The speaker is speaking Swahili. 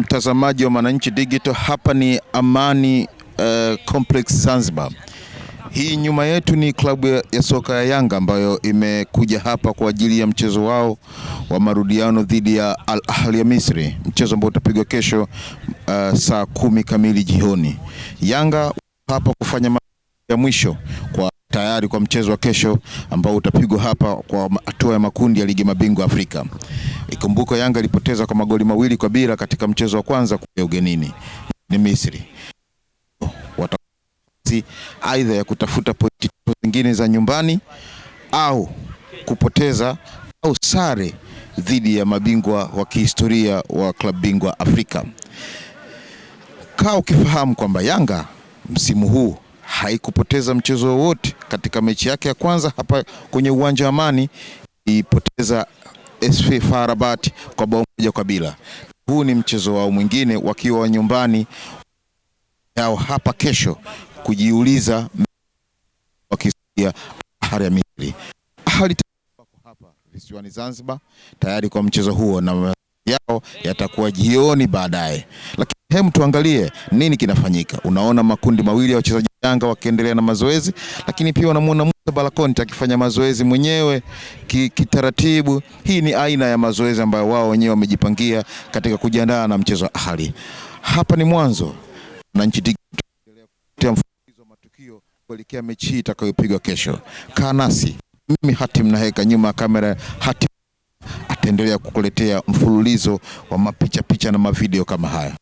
mtazamaji wa Mwananchi Digital, hapa ni Amani Complex Zanzibar. Hii nyuma yetu ni klabu ya soka ya Yanga ambayo imekuja hapa kwa ajili ya mchezo wao wa marudiano dhidi ya Al Ahly ya Misri, mchezo ambao utapigwa kesho saa 10 kamili jioni. Yanga hapa kufanya ya mwisho kwa tayari kwa mchezo wa kesho ambao utapigwa hapa kwa hatua ya makundi ya ligi mabingwa Afrika. Ikumbuka Yanga ilipoteza kwa magoli 2-0 katika mchezo wa kwanza kwa ugenini ni Misri. Aidha ya kutafuta pointi zingine za nyumbani au kupoteza au sare dhidi ya mabingwa wa kihistoria wa klabu bingwa Afrika. Kaa ukifahamu kwamba Yanga msimu huu haikupoteza mchezo wowote katika mechi yake ya kwanza hapa kwenye uwanja wa Amani, ilipoteza SV FAR Rabat kwa bao 1-0. Huu ni mchezo wao mwingine wakiwa nyumbani yao hapa kesho kujiuliza wakisikia Ahly ya Misri. Ahly hapa visiwani Zanzibar tayari kwa mchezo huo na yao yatakuwa jioni baadaye. Lakini hem tuangalie nini kinafanyika. Unaona makundi mawili ya wachezaji Yanga wakiendelea na mazoezi, lakini pia unamuona Musa Balakonte akifanya mazoezi mwenyewe kitaratibu. Hii ni aina ya mazoezi ambayo wao wenyewe wamejipangia katika kujiandaa na mchezo wa Ahly. Hapa ni mwanzo na nchi mfululizo wa matukio kuelekea mechi itakayopigwa kesho. Kaa nasi. Mimi Hatim Naheka, nyuma ya kamera Hatim ataendelea kukuletea mfululizo wa mapicha na mavideo kama haya.